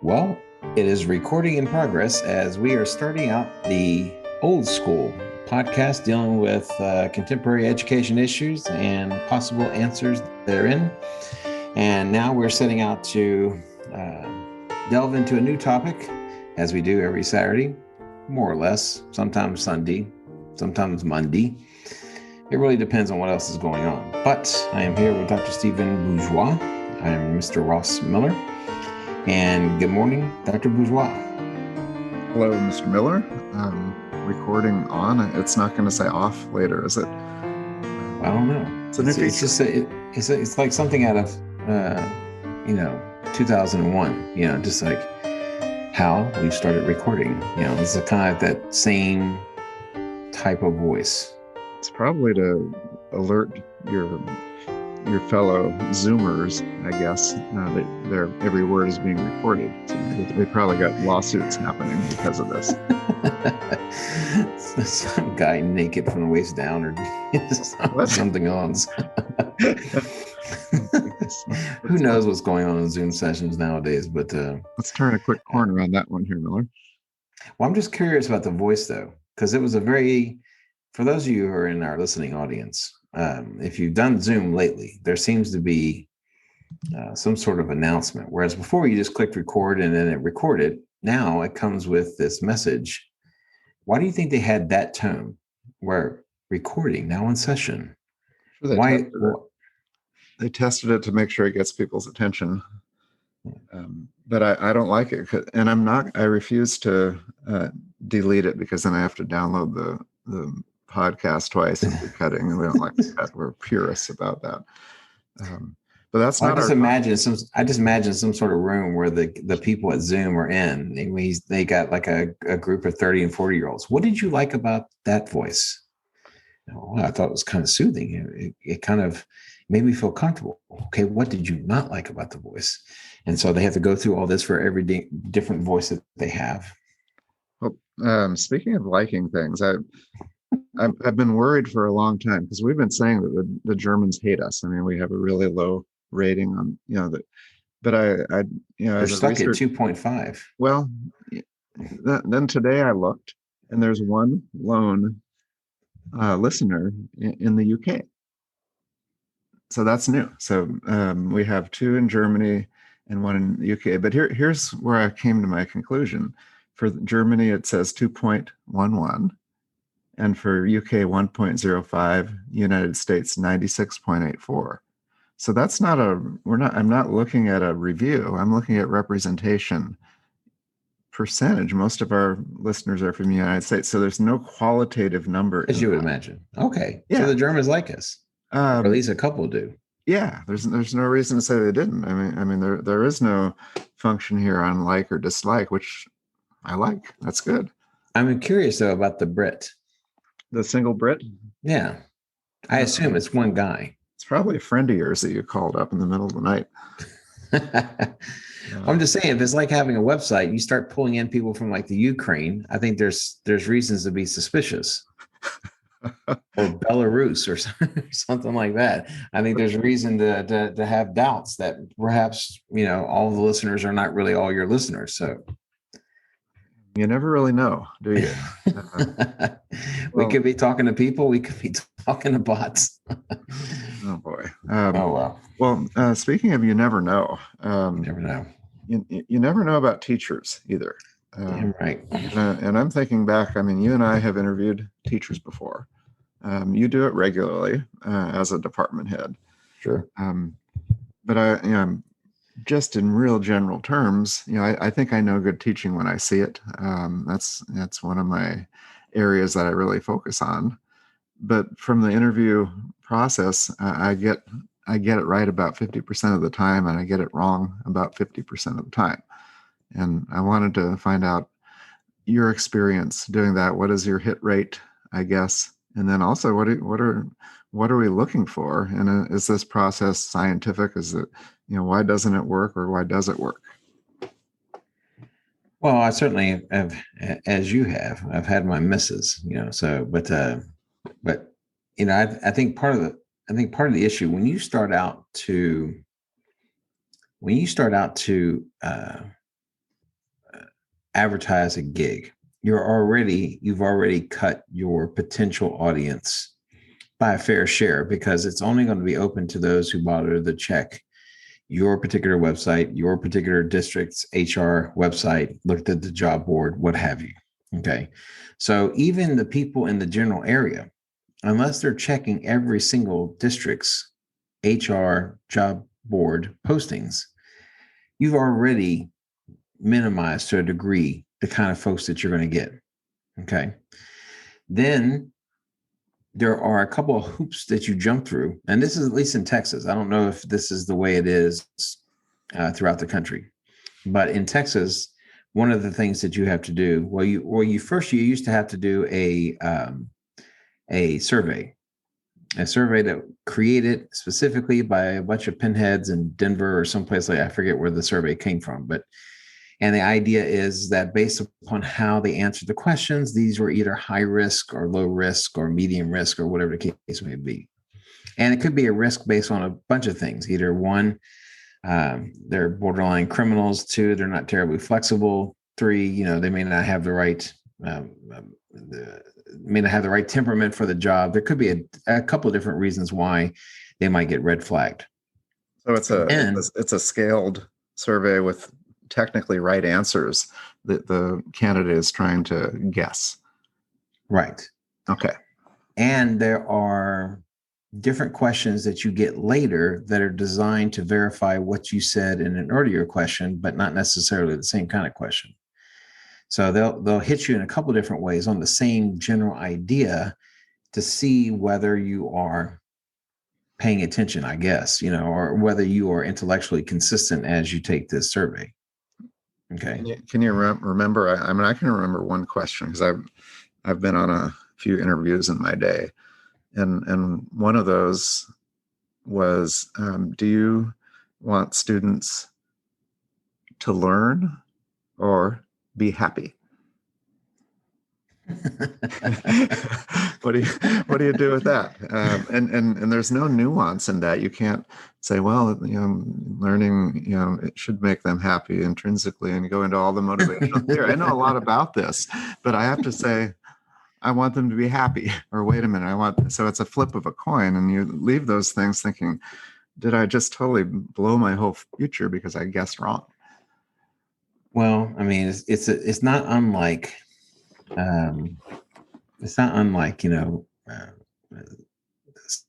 Well, it is recording in progress as we are starting out the old school podcast dealing with contemporary education issues and possible answers therein. And now we're setting out to delve into a new topic as we do every Saturday, more or less, sometimes Sunday, sometimes Monday. It really depends on what else is going on. But I am here with Dr. Stephen Bourgeois. I am Mr. Ross Miller. And good morning, Dr. Bourgeois. Hello, Mr. Miller. Recording on. It's not going to say off later, is it? I don't know. It's a new feature. It's like something out of 2001. Just like how we started recording. It's a kind of that same type of voice. It's probably to alert your fellow Zoomers, I guess, that every word is being recorded. So they probably got lawsuits happening because of this. Some guy naked from the waist down, or something else. Who knows what's going on in Zoom sessions nowadays? But let's turn a quick corner on that one here, Miller. Well, I'm just curious about the voice, though, because it was for those of you who are in our listening audience, if you've done Zoom lately, there seems to be some sort of announcement. Whereas before you just clicked record and then it recorded. Now it comes with this message. Why do you think they had that tone? Where recording now in session? Why? They tested it to make sure it gets people's attention. But I don't like it, and I refuse to delete it, because then I have to download the podcast twice and be cutting, and we don't like that. We're purists about that. But that's not. I just imagine some sort of room where the people at Zoom are in. They got like a group of 30 and 40-year-olds. What did you like about that voice? I thought it was kind of soothing. It kind of made me feel comfortable. Okay, what did you not like about the voice? And so they have to go through all this for every different voice that they have. Well, speaking of liking things, I've been worried for a long time, because we've been saying that the Germans hate us. I mean, we have a really low rating on that, but they're stuck at 2.5. Well, then today I looked, and there's one lone listener in the UK. So that's new. So we have two in Germany and one in the UK. But here's where I came to my conclusion. For Germany, it says 2.11. And for UK, 1.05, United States, 96.84. So that's I'm not looking at a review. I'm looking at representation percentage. Most of our listeners are from the United States. So there's no qualitative number. As you would imagine. Okay. Yeah. So the Germans like us. Or at least a couple do. Yeah. There's no reason to say they didn't. I mean, there is no function here on like or dislike, which I like. That's good. I'm curious, though, about the Brit. The single Brit? Yeah. I assume it's one guy. It's probably a friend of yours that you called up in the middle of the night. I'm just saying, if it's like having a website, you start pulling in people from like the Ukraine, I think there's reasons to be suspicious. Or Belarus or something like that. I think there's reason to have doubts that perhaps, all the listeners are not really all your listeners. So you never really know, do you? We could be talking to people. We could be talking to bots. Oh, boy. Wow. Well, speaking of you never know. You never know. You never know about teachers either. Right. And I'm thinking back, I mean, you and I have interviewed teachers before. You do it regularly as a department head. Sure. But I'm just in real general terms, I think I know good teaching when I see it. That's one of my areas that I really focus on. But from the interview process, I get it right about 50% of the time, and I get it wrong about 50% of the time. And I wanted to find out your experience doing that. What is your hit rate, I guess? And then also, what are we looking for? And is this process scientific? Is it, why doesn't it work, or why does it work? Well, I certainly have, as you have. I've had my misses, So, but I think part of the issue when you start out to advertise a gig, you've already cut your potential audience by a fair share, because it's only going to be open to those who bother to check your particular website, your particular district's HR website, looked at the job board, what have you. Okay. So even the people in the general area, unless they're checking every single district's HR job board postings, you've already minimized to a degree the kind of folks that you're going to get. Okay. Then there are a couple of hoops that you jump through. And this is at least in Texas. I don't know if this is the way it is throughout the country. But in Texas, one of the things that you have to do, you used to have to do a survey that created specifically by a bunch of pinheads in Denver or someplace I forget where the survey came from. And the idea is that based upon how they answered the questions, these were either high risk or low risk or medium risk or whatever the case may be. And it could be a risk based on a bunch of things. Either one, they're borderline criminals. Two, they're not terribly flexible. Three, they may not have the right temperament for the job. There could be a couple of different reasons why they might get red flagged. So it's a scaled survey with technically right answers that the candidate is trying to guess. Right. Okay. And there are different questions that you get later that are designed to verify what you said in an earlier question, but not necessarily the same kind of question. So they'll hit you in a couple of different ways on the same general idea to see whether you are paying attention, I guess, or whether you are intellectually consistent as you take this survey. Okay. Can you remember? I can remember one question because I've been on a few interviews in my day, and one of those was, do you want students to learn or be happy? What do you do with that? And there's no nuance in that. You can't say, well, learning, it should make them happy intrinsically, and go into all the motivational theory. I know a lot about this, but I have to say, I want them to be happy. Or wait a minute, so it's a flip of a coin, and you leave those things thinking, did I just totally blow my whole future because I guessed wrong? Well, I mean, it's not unlike. It's not unlike,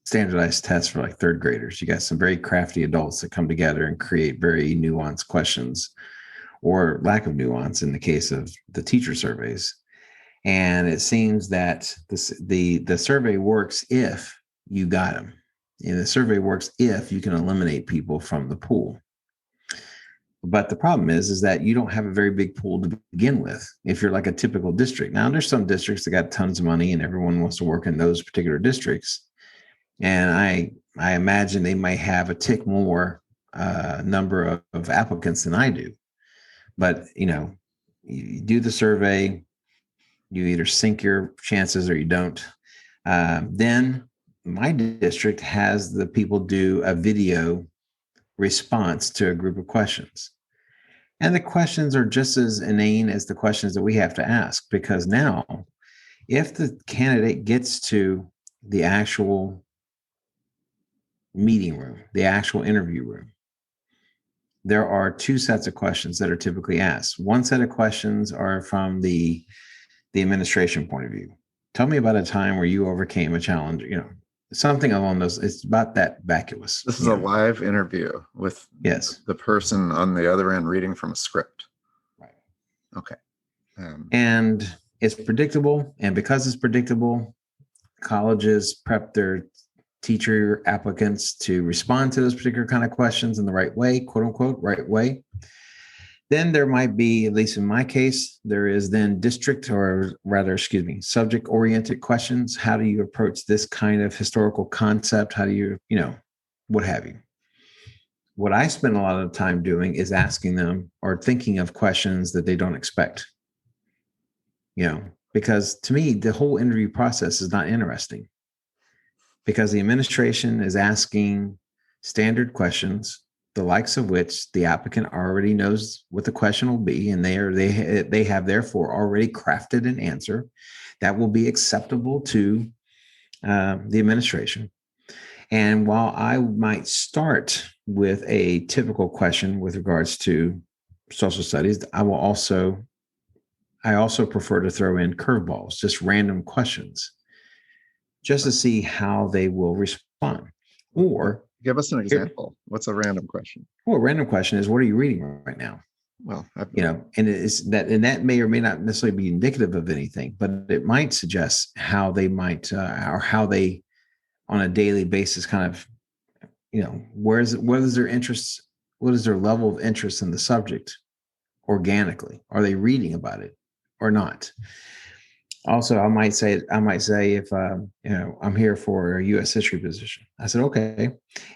standardized tests for like third graders. You got some very crafty adults that come together and create very nuanced questions, or lack of nuance in the case of the teacher surveys. And it seems that the survey works if you got them. And the survey works if you can eliminate people from the pool. But the problem is that you don't have a very big pool to begin with if you're like a typical district. Now, there's some districts that got tons of money and everyone wants to work in those particular districts. And I imagine they might have a tick more number of applicants than I do. But, you do the survey, you either sink your chances or you don't. Then my district has the people do a video response to a group of questions. And the questions are just as inane as the questions that we have to ask, because now if the candidate gets to the actual meeting room, the actual interview room, there are two sets of questions that are typically asked. One set of questions are from the administration point of view. Tell me about a time where you overcame a challenge, something along those. It's about that vacuous. This is a live interview with the person on the other end reading from a script. Right. Okay. And it's predictable. And because it's predictable, colleges prep their teacher applicants to respond to those particular kind of questions in the right way, quote unquote, right way. Then there might be, at least in my case, there is then subject-oriented questions. How do you approach this kind of historical concept? How do you, what have you? What I spend a lot of time doing is asking them or thinking of questions that they don't expect. Because to me, the whole interview process is not interesting, because the administration is asking standard questions the likes of which the applicant already knows what the question will be, and they have therefore already crafted an answer that will be acceptable to the administration. And while I might start with a typical question with regards to social studies, I also prefer to throw in curveballs, just random questions, just to see how they will respond. Or give us an example. What's a random question? Well, a random question is, what are you reading right now? Well, and that may or may not necessarily be indicative of anything, but it might suggest how they might or how they on a daily basis kind of, what is their interest? What is their level of interest in the subject organically? Are they reading about it or not? Also, I might say if I'm here for a U.S. history position, I said, okay,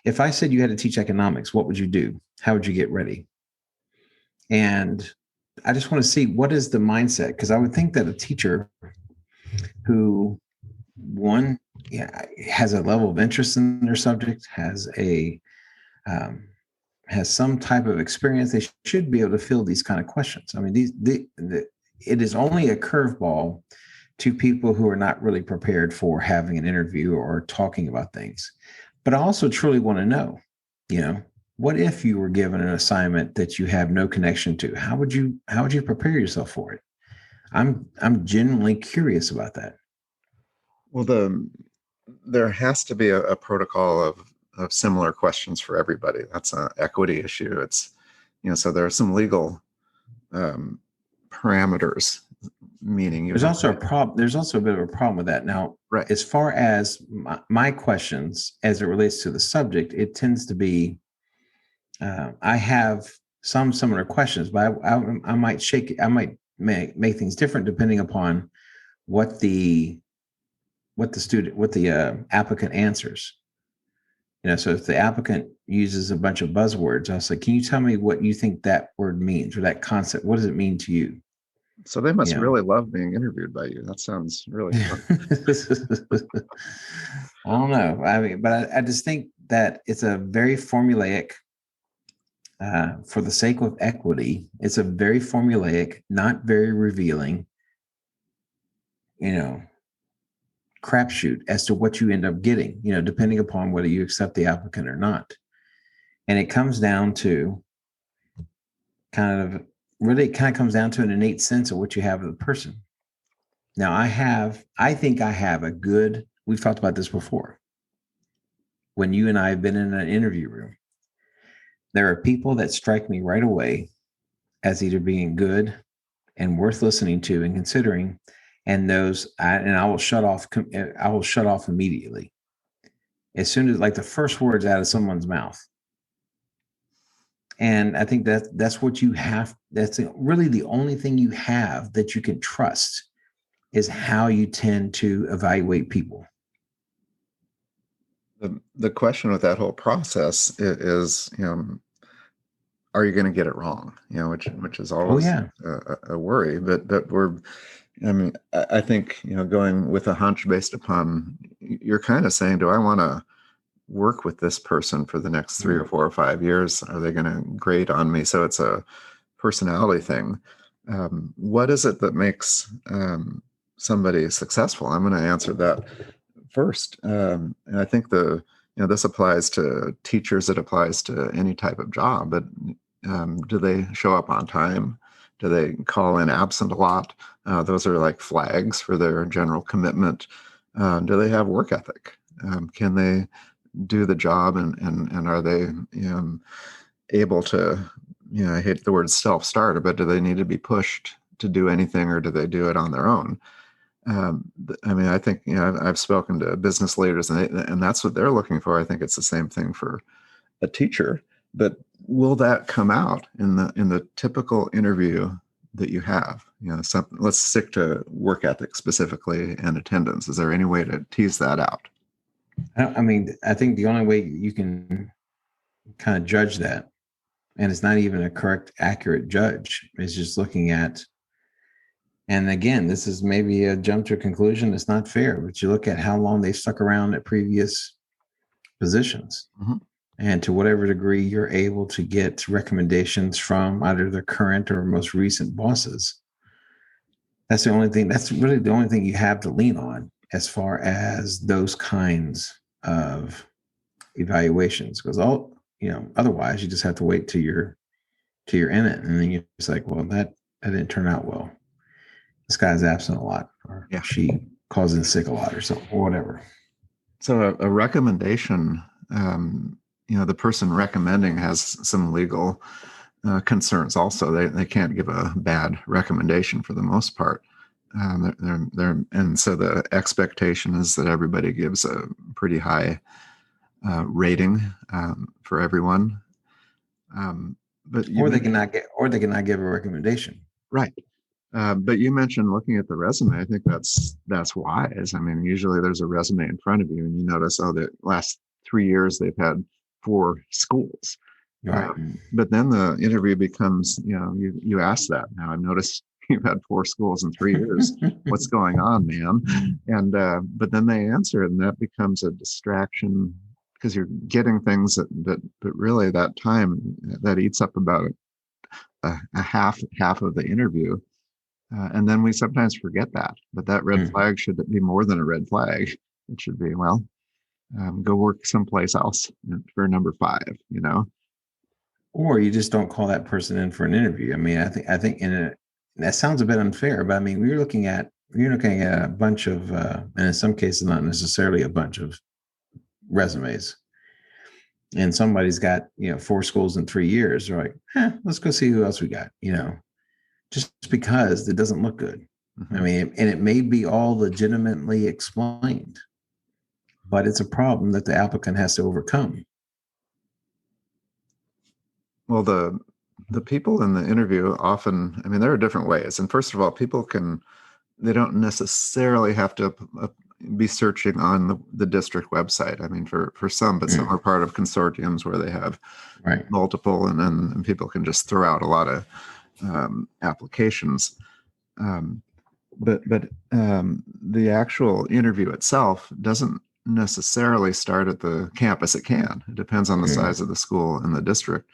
if I said you had to teach economics, what would you do? How would you get ready? And I just want to see what is the mindset, because I would think that a teacher who has a level of interest in their subject, has some type of experience, they should be able to field these kind of questions. I mean, it is only a curveball to people who are not really prepared for having an interview or talking about things. But I also truly want to know, what if you were given an assignment that you have no connection to? How would you prepare yourself for it? I'm genuinely curious about that. Well, there has to be a protocol of similar questions for everybody. That's an equity issue. It's, so there are some legal parameters. Meaning there's also a problem. There's also a bit of a problem with that. Now, right. As far as my questions as it relates to the subject, it tends to be, I have some similar questions, but I might make things different depending upon what the applicant answers. So if the applicant uses a bunch of buzzwords, I was like, can you tell me what you think that word means, or that concept? What does it mean to you? So they must really love being interviewed by you. That sounds really fun. I don't know. I mean, but I just think that it's a very formulaic, for the sake of equity, it's a very formulaic, not very revealing, crapshoot as to what you end up getting, depending upon whether you accept the applicant or not. And it comes down to really comes down to an innate sense of what you have of the person. Now, I think I have a good, we've talked about this before. When you and I have been in an interview room, there are people that strike me right away as either being good and worth listening to and considering, and I will shut off immediately as soon as, like, the first words out of someone's mouth. And I think that's what you have. That's really the only thing you have that you can trust, is how you tend to evaluate people. The question with that whole process is, are you going to get it wrong? Which is always a worry. But I think, going with a hunch based upon, you're kind of saying, do I want to work with this person for the next 3 or 4 or 5 years? Are they going to grade on me? So it's a personality thing. What is it that makes somebody successful? I'm going to answer that first. And I think this applies to teachers. It applies to any type of job. But do they show up on time? Do they call in absent a lot? Those are like flags for their general commitment. Do they have work ethic? Can they do the job, and are they able to, I hate the word self-starter, but do they need to be pushed to do anything, or do they do it on their own? I think, I've spoken to business leaders, and that's what they're looking for. I think it's the same thing for a teacher, but will that come out in the typical interview that you have? Let's stick to work ethic specifically and attendance. Is there any way to tease that out? I think the only way you can kind of judge that, and it's not even a correct, accurate judge, is just looking at, and again, this is maybe a jump to a conclusion that's not fair, but you look at how long they stuck around at previous positions. Mm-hmm. and to whatever degree you're able to get recommendations from either the current or most recent bosses. That's the only thing. That's really the only thing you have to lean on as far as those kinds of evaluations. Because otherwise you just have to wait till you're in it, and then you're just like, well, that didn't turn out well. This guy's absent a lot, or she calls in sick a lot, or something, or whatever. So a recommendation, the person recommending has some legal concerns also. They can't give a bad recommendation for the most part. And so the expectation is that everybody gives a pretty high rating for everyone. Or they cannot give a recommendation. Right. But you mentioned looking at the resume. I think that's wise. I mean, usually there's a resume in front of you, and you notice, the last 3 years they've had 4 schools. Right. But then the interview becomes, you ask that. Now, I've noticed you've had 4 schools in 3 years. What's going on, man? And but then they answer, and that becomes a distraction because you're getting things that really that time that eats up about a half of the interview. And then we sometimes forget that, but that red flag should be more than a red flag. It should be, go work someplace else for number 5, Or you just don't call that person in for an interview. I mean, I think that sounds a bit unfair, but I mean, you're looking at a bunch of, and in some cases, not necessarily a bunch of resumes. And somebody's got, 4 schools in 3 years. They're like, let's go see who else we got, just because it doesn't look good. Mm-hmm. I mean, and it may be all legitimately explained, but it's a problem that the applicant has to overcome. Well, the people in the interview often, there are different ways. And first of all, they don't necessarily have to be searching on the district website. I mean, for some, but some are part of consortiums where they have multiple, and then people can just throw out a lot of applications. But the actual interview itself doesn't necessarily start at the campus. It can. It depends on the size of the school and the district.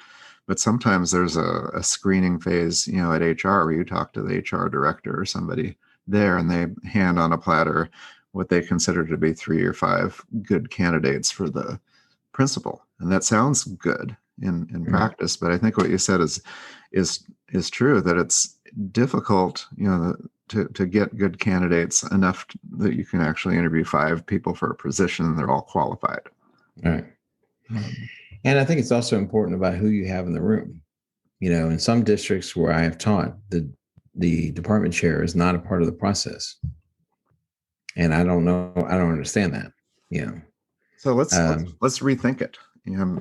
But sometimes there's a screening phase, at HR, where you talk to the HR director or somebody there, and they hand on a platter what they consider to be 3 or 5 good candidates for the principal. And that sounds good in practice, but I think what you said is true, that it's difficult, to get good candidates enough that you can actually interview 5 people for a position and they're all qualified. Right. And I think it's also important about who you have in the room. In some districts where I have taught, the department chair is not a part of the process. And I don't understand that, So let's rethink it,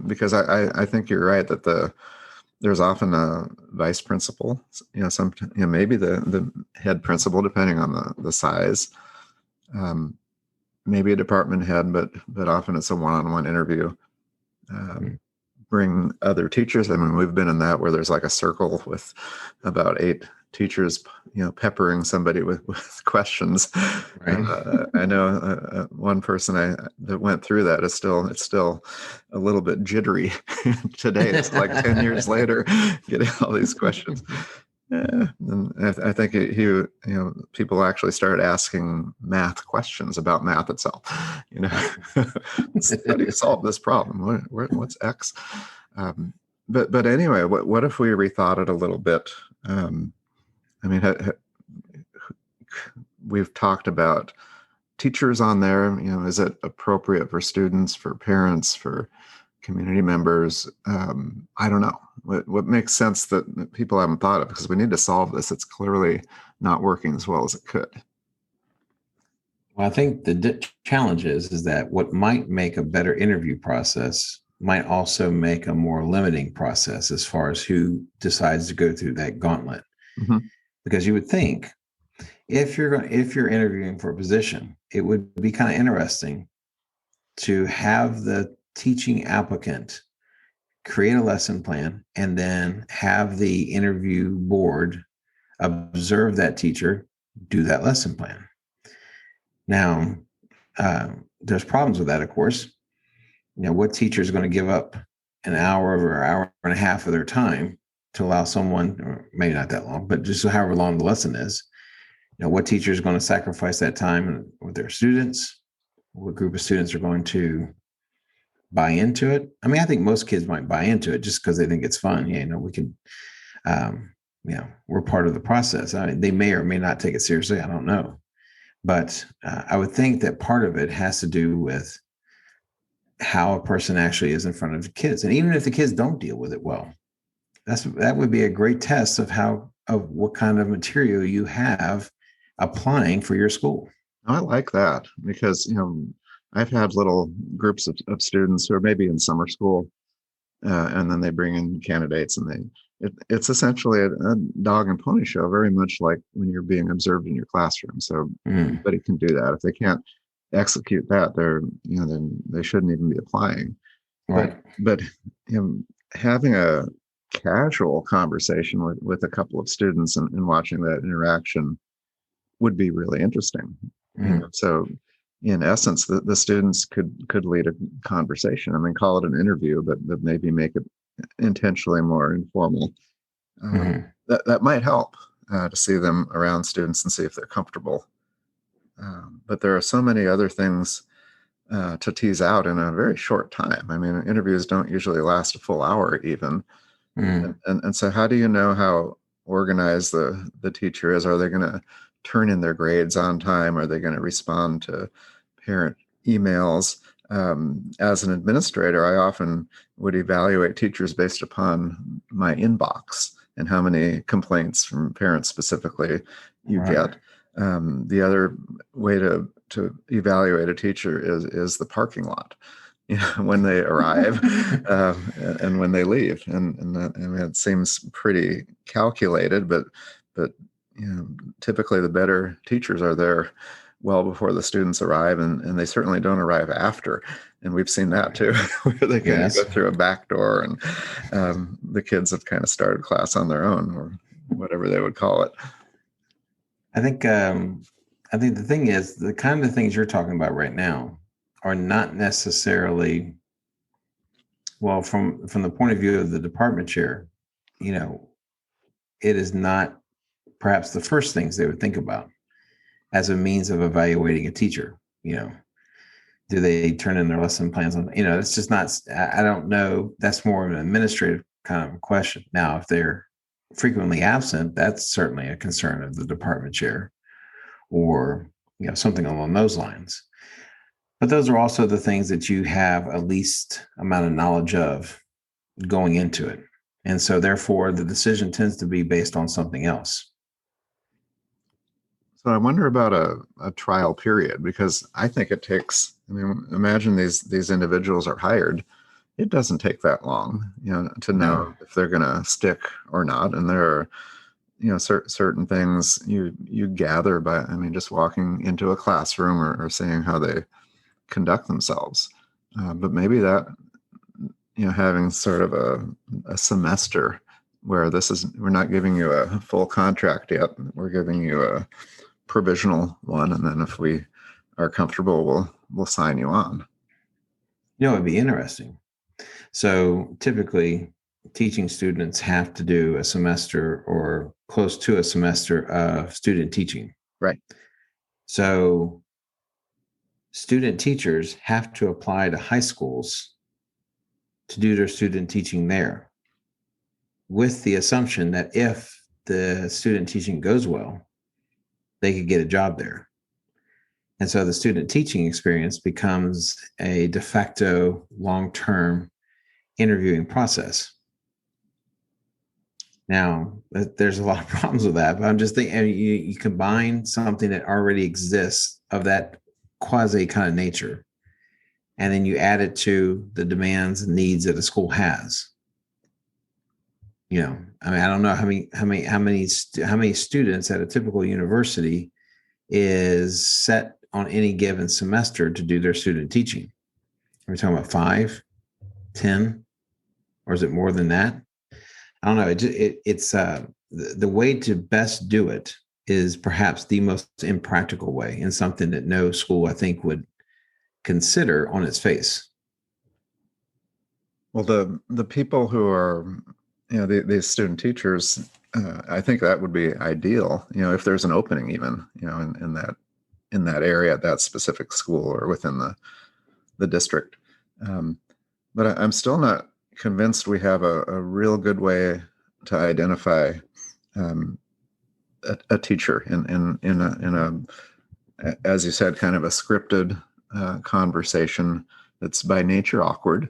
because I think you're right that there's often a vice principal, maybe the head principal, depending on the size, maybe a department head, but often it's a one-on-one interview. Bring other teachers. I mean, we've been in that where there's like a circle with about 8 teachers, peppering somebody with questions. Right. I know one person that went through that it's still a little bit jittery today. It's like 10 years later, getting all these questions. And I think people actually started asking math questions about math itself. How do you solve this problem? What's X? But anyway, what if we rethought it a little bit? We've talked about teachers on there. Is it appropriate for students, for parents, for community members? I don't know. What makes sense that people haven't thought of, because we need to solve this. It's clearly not working as well as it could. Well, I think the challenge is that what might make a better interview process might also make a more limiting process as far as who decides to go through that gauntlet. Mm-hmm. Because you would think if you're interviewing for a position, it would be kind of interesting to have the teaching applicant create a lesson plan and then have the interview board observe that teacher do that lesson plan. Now, there's problems with that, of course. What teacher is going to give up an hour or an hour and a half of their time to allow someone, or maybe not that long, but just however long the lesson is, what teacher is going to sacrifice that time with their students? What group of students are going to buy into it? I mean, I think most kids might buy into it just because they think it's fun. We can, we're part of the process. I mean, they may or may not take it seriously. I don't know. But I would think that part of it has to do with how a person actually is in front of the kids. And even if the kids don't deal with it well, that would be a great test of what kind of material you have applying for your school. I like that because, I've had little groups of students who are maybe in summer school, and then they bring in candidates, and it's essentially a dog and pony show, very much like when you're being observed in your classroom. So anybody can do that. If they can't execute that, then they shouldn't even be applying. Right. But having a casual conversation with a couple of students and watching that interaction would be really interesting. So in essence, the students could lead a conversation. I mean, call it an interview, but maybe make it intentionally more informal. That might help to see them around students and see if they're comfortable. But there are so many other things to tease out in a very short time. I mean, interviews don't usually last a full hour even. And so how do you know how organized the teacher is? Are they going to turn in their grades on time? Are they going to respond to parent emails? As an administrator, I often would evaluate teachers based upon my inbox and how many complaints from parents specifically you get. The other way to evaluate a teacher is the parking lot, when they arrive and when they leave, and that, I mean, it seems pretty calculated, but typically the better teachers are there well before the students arrive, and they certainly don't arrive after. And we've seen that too, where they can go through a back door, and the kids have kind of started class on their own, or whatever they would call it. I think the thing is, the kind of things you're talking about right now are not necessarily, well, from the point of view of the department chair, it is not perhaps the first things they would think about as a means of evaluating a teacher. Do they turn in their lesson plans on, it's just not, I don't know. That's more of an administrative kind of question. Now, if they're frequently absent, that's certainly a concern of the department chair, or, something along those lines. But those are also the things that you have a least amount of knowledge of going into it. And so therefore the decision tends to be based on something else. So I wonder about a trial period, because I think it takes, imagine these individuals are hired. It doesn't take that long, to know if they're going to stick or not. And there are, certain things you gather by, just walking into a classroom or seeing how they conduct themselves. But maybe that, having sort of a semester where we're not giving you a full contract yet. We're giving you a provisional one. And then if we are comfortable, we'll sign you on. It'd be interesting. So typically teaching students have to do a semester or close to a semester of student teaching. Right. So student teachers have to apply to high schools to do their student teaching there, with the assumption that if the student teaching goes well, they could get a job there. And so the student teaching experience becomes a de facto long-term interviewing process. Now, there's a lot of problems with that, but I'm just thinking you combine something that already exists of that quasi kind of nature, and then you add it to the demands and needs that a school has. I don't know how many students at a typical university is set on any given semester to do their student teaching. Are we talking about 5, 10, or is it more than that? I don't know. It's the way to best do it is perhaps the most impractical way, and something that no school, I think, would consider on its face. Well, the people who are, these student teachers, I think that would be ideal. If there's an opening, even in that area, that specific school, or within the district. Um, but I'm still not convinced we have a real good way to identify um, a teacher in a, as you said, kind of a scripted conversation that's by nature awkward.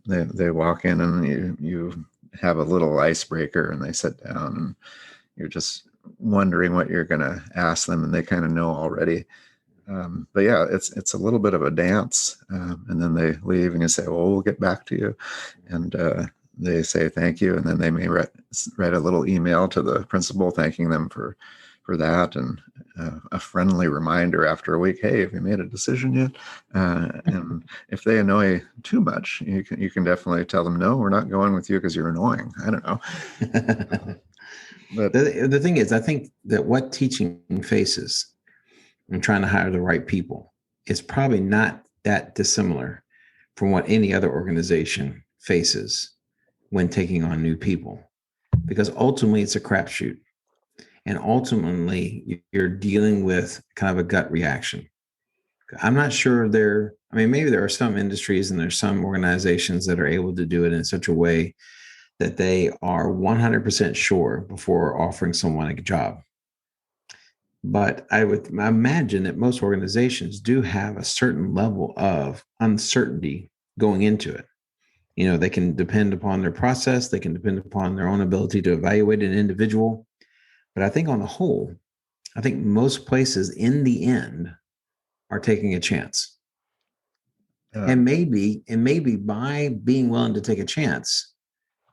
They walk in and you have a little icebreaker, and they sit down, and you're just wondering what you're going to ask them, and they kind of know already. But yeah, it's a little bit of a dance, and then they leave, and you say, "Well, we'll get back to you," and they say thank you, and then they may write a little email to the principal thanking them for that, and a friendly reminder after a week, "Hey, have you made a decision yet?" And if they annoy too much, you can definitely tell them, "No, we're not going with you because you're annoying." I don't know. But the thing is, I think that what teaching faces and trying to hire the right people is probably not that dissimilar from what any other organization faces when taking on new people, because ultimately it's a crapshoot. And ultimately you're dealing with kind of a gut reaction. I'm not sure maybe there are some industries and there's some organizations that are able to do it in such a way that they are 100% sure before offering someone a job. But I would imagine that most organizations do have a certain level of uncertainty going into it. They can depend upon their process, they can depend upon their own ability to evaluate an individual. But I think on the whole, I think most places in the end are taking a chance. And maybe by being willing to take a chance,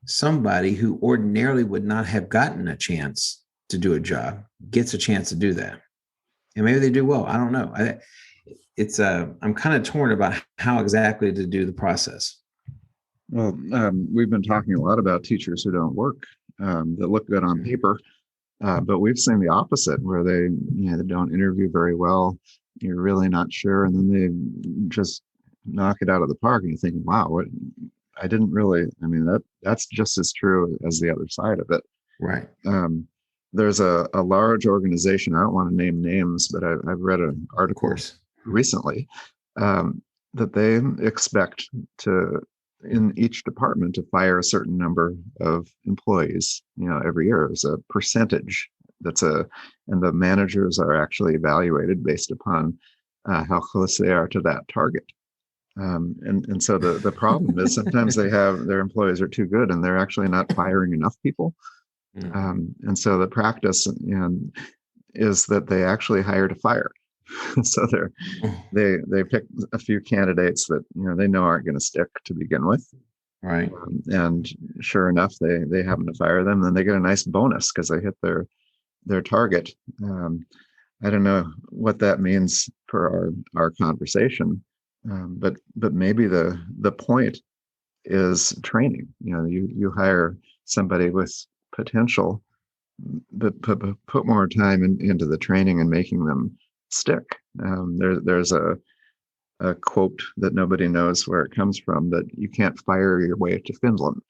somebody who ordinarily would not have gotten a chance to do a job gets a chance to do that. And maybe they do well. I don't know. I'm kind of torn about how exactly to do the process. Well, we've been talking a lot about teachers who don't work, that look good on paper, but we've seen the opposite, where they don't interview very well. You're really not sure, and then they just knock it out of the park, and you think, "Wow, what? I didn't really." I mean, that's just as true as the other side of it. Right. There's a large organization. I don't want to name names, but I've read an article recently that they expect to, in each department, to fire a certain number of employees, every year. There's a percentage and the managers are actually evaluated based upon how close they are to that target. And so the problem is sometimes their employees are too good and they're actually not firing enough people. And so the practice is that they actually hire to fire. So they pick a few candidates that they know aren't going to stick to begin with, right? And sure enough, they happen to fire them. Then they get a nice bonus because they hit their target. I don't know what that means for our conversation, but maybe the point is training. You hire somebody with potential, but put more time into the training and making them stick. There's a quote that nobody knows where it comes from, that you can't fire your way to Finland.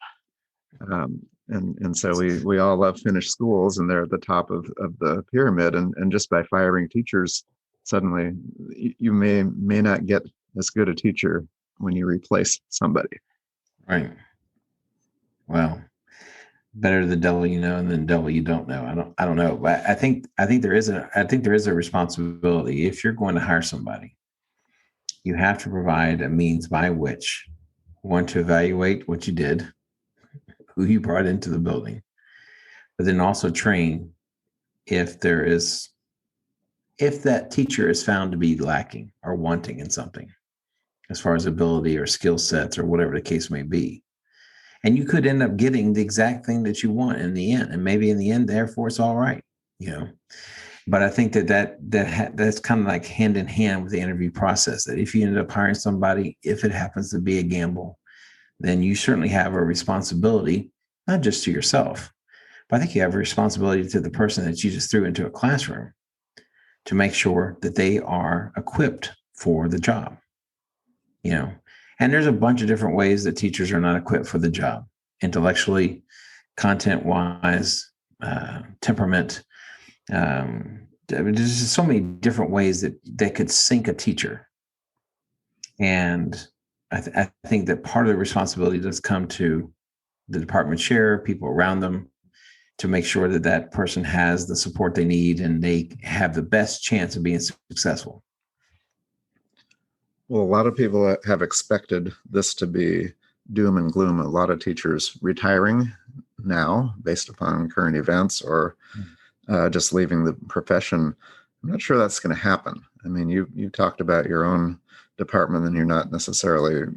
And so we all love Finnish schools, and they're at the top of the pyramid. And just by firing teachers, suddenly you may not get as good a teacher when you replace somebody. Right. Well, better the devil you know than the devil you don't know. I don't know. But I think there is a responsibility. If you're going to hire somebody, you have to provide a means by which one, to evaluate what you did, who you brought into the building, but then also train if that teacher is found to be lacking or wanting in something as far as ability or skill sets or whatever the case may be. And you could end up getting the exact thing that you want in the end. And maybe in the end, therefore, it's all right, But I think that's kind of like hand in hand with the interview process, that if you end up hiring somebody, if it happens to be a gamble, then you certainly have a responsibility, not just to yourself, but I think you have a responsibility to the person that you just threw into a classroom to make sure that they are equipped for the job, And there's a bunch of different ways that teachers are not equipped for the job, intellectually, content-wise, temperament. There's just so many different ways that could sink a teacher. And I think that part of the responsibility does come to the department chair, people around them, to make sure that that person has the support they need and they have the best chance of being successful. Well, a lot of people have expected this to be doom and gloom. A lot of teachers retiring now based upon current events or just leaving the profession. I'm not sure that's going to happen. I mean, you talked about your own department and you're not necessarily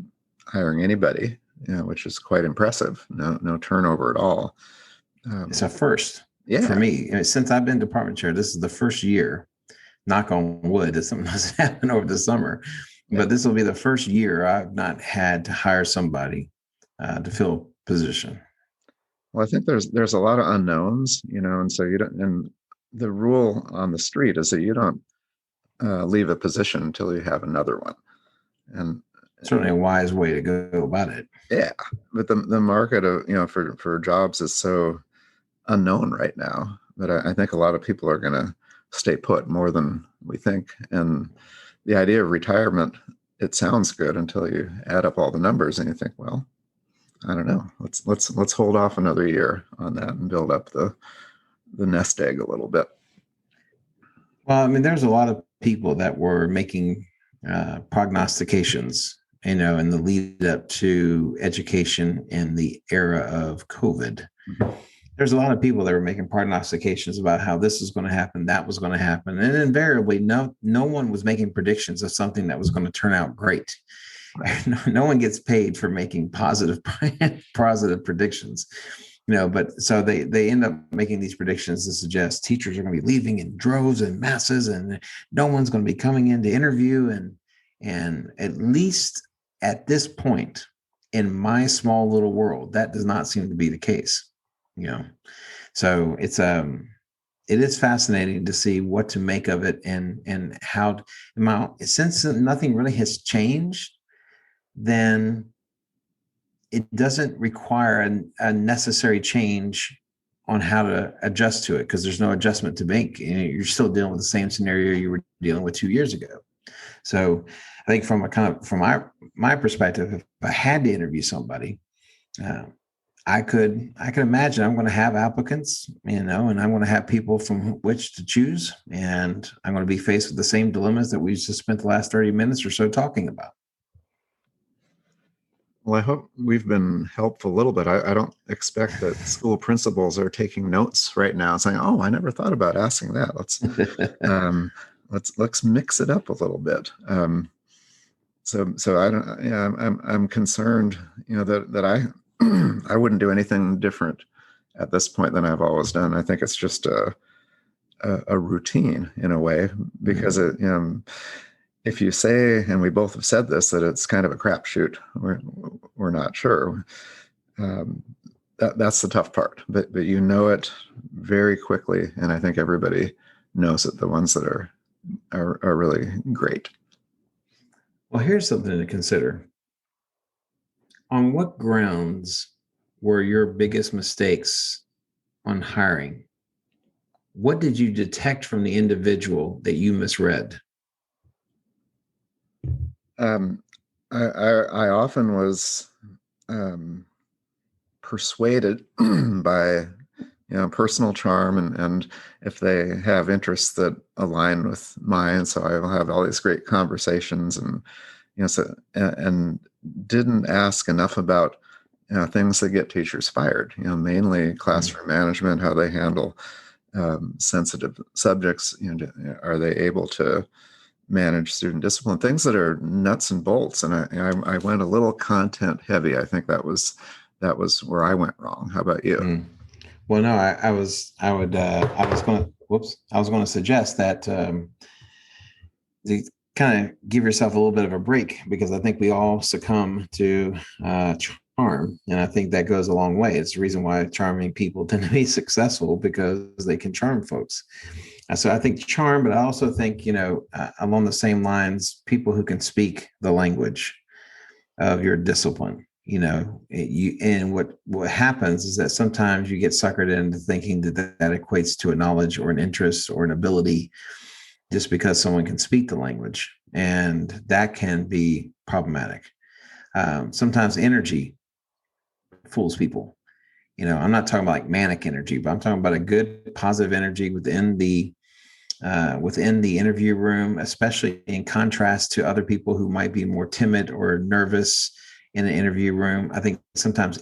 hiring anybody, which is quite impressive. No turnover at all. It's a first for me. And since I've been department chair, this is the first year, knock on wood, that something doesn't happen over the summer. Yeah. But this will be the first year I've not had to hire somebody to fill a position. Well, I think there's a lot of unknowns, and so you don't. And the rule on the street is that you don't leave a position until you have another one. And certainly a wise way to go about it. Yeah, but the market of for jobs is so unknown right now that I think a lot of people are going to stay put more than we think. And the idea of retirement, it sounds good until you add up all the numbers and you think, well, I don't know. Let's hold off another year on that and build up the nest egg a little bit. Well, I mean, there's a lot of people that were making prognostications, in the lead up to education in the era of COVID. Mm-hmm. There's a lot of people that were making prognostications about how this is going to happen, that was going to happen. And invariably, no one was making predictions of something that was going to turn out great. No one gets paid for making positive predictions, but so they end up making these predictions that suggest teachers are going to be leaving in droves and masses and no one's going to be coming in to interview. And at least at this point in my small little world, that does not seem to be the case. So it is fascinating to see what to make of it and how, since nothing really has changed, then it doesn't require a necessary change on how to adjust to it, because there's no adjustment to make. You're still dealing with the same scenario you were dealing with 2 years ago. So I think from my perspective, if I had to interview somebody, I could imagine I'm going to have applicants, and I'm going to have people from which to choose, and I'm going to be faced with the same dilemmas that we just spent the last 30 minutes or so talking about. Well, I hope we've been helpful a little bit. I don't expect that school principals are taking notes right now, saying, "Oh, I never thought about asking that. Let's mix it up a little bit." So I don't. Yeah, I'm concerned. That I wouldn't do anything different at this point than I've always done. I think it's just a routine in a way, because if you say, and we both have said this, that it's kind of a crapshoot, we're not sure. That's the tough part, but it very quickly, and I think everybody knows it. The ones that are really great. Well, here's something to consider. On what grounds were your biggest mistakes on hiring? What did you detect from the individual that you misread? I often was persuaded by personal charm, and if they have interests that align with mine, so I will have all these great conversations, and and didn't ask enough about things that get teachers fired. Mainly classroom management, how they handle sensitive subjects. Are they able to manage student discipline, things that are nuts and bolts? And I went a little content heavy. I think that was where I went wrong. How about you? Well, no, I was going to suggest that you kind of give yourself a little bit of a break, because I think we all succumb to charm, and I think that goes a long way. It's the reason why charming people tend to be successful, because they can charm folks. So I think charm, but I also think, along the same lines, people who can speak the language. of your discipline. And what happens is that sometimes you get suckered into thinking that equates to a knowledge or an interest or an ability just because someone can speak the language, and that can be problematic. Sometimes energy fools people. I'm not talking about like manic energy, but I'm talking about a good positive energy within the interview room, especially in contrast to other people who might be more timid or nervous in an interview room. I think sometimes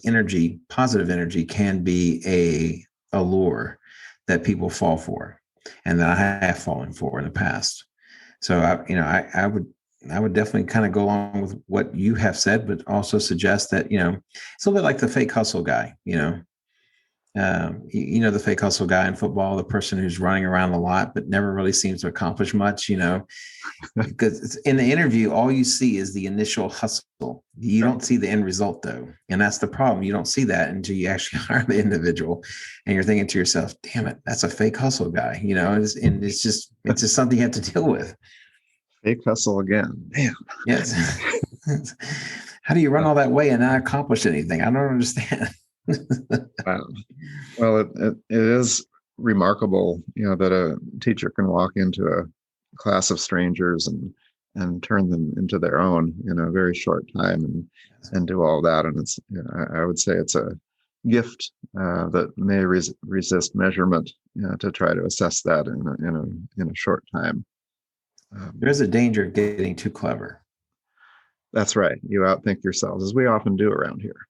positive energy, can be a lure that people fall for, and that I have fallen for in the past. So I would definitely kind of go along with what you have said, but also suggest that, it's a little bit like the fake hustle guy. The fake hustle guy in football, the person who's running around a lot but never really seems to accomplish much, because in the interview, all you see is the initial hustle. You don't see the end result, though. And that's the problem. You don't see that until you actually hire the individual, and you're thinking to yourself, damn it, that's a fake hustle guy, it's just something you have to deal with. Fake hustle again. Damn. Yes. How do you run all that way and not accomplish anything? I don't understand. Wow. Well, it is remarkable, that a teacher can walk into a class of strangers and turn them into their own in a very short time, and do all that. And it's, I would say it's a gift that may resist measurement, to try to assess that in a short time. There's a danger of getting too clever. That's right. You outthink yourselves, as we often do around here.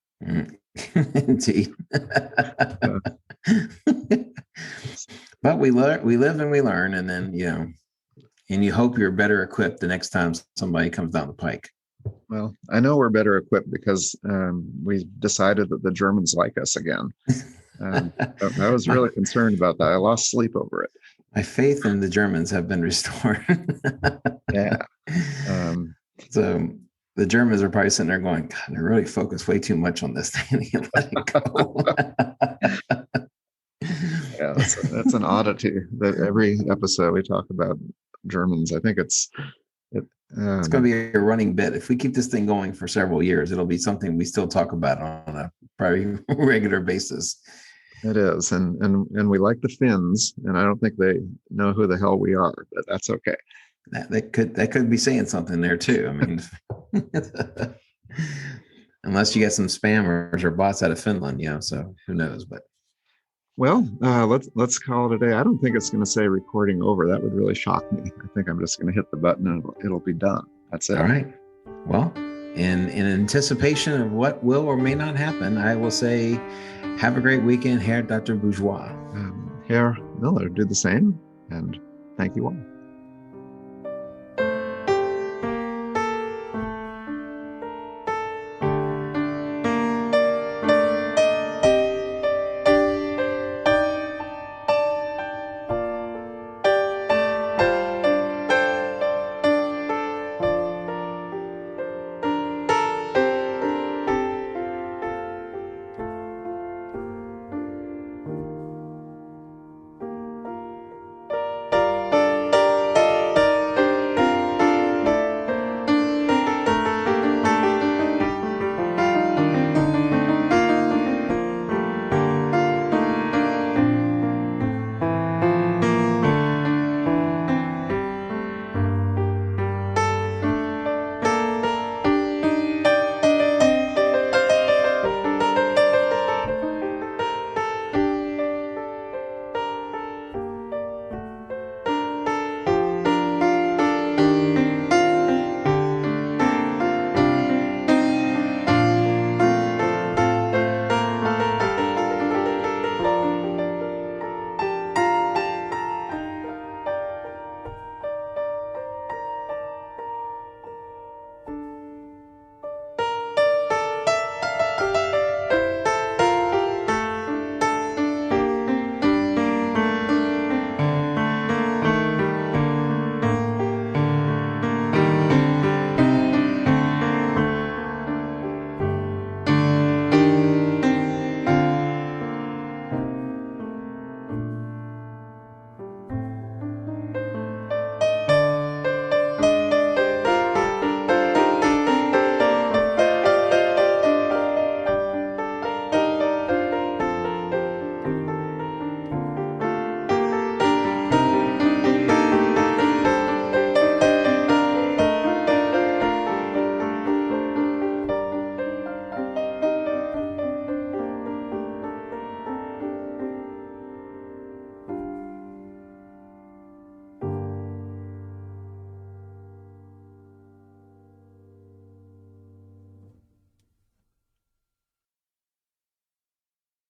Indeed. But we live and we learn, and then, and you hope you're better equipped the next time somebody comes down the pike. Well, I know we're better equipped because we decided that the Germans like us again. I was really concerned about that. I lost sleep over it. My faith in the Germans have been restored. Yeah. So the Germans are probably sitting there going, God, they're really focused way too much on this thing. Let it go. Yeah, that's an oddity that every episode we talk about Germans. I think it's going to be a running bit. If we keep this thing going for several years, it'll be something we still talk about on a probably regular basis. It is, and we like the Finns, and I don't think they know who the hell we are, but that's okay. That could be saying something there too. I mean, unless you get some spammers or bots out of Finland, so who knows? But well, let's call it a day. I don't think it's going to say recording over. That would really shock me. I think I'm just going to hit the button and it'll be done. That's it. All right. Well, in anticipation of what will or may not happen, I will say, have a great weekend, Herr Dr. Bourgeois. Herr Miller, do the same, and thank you all.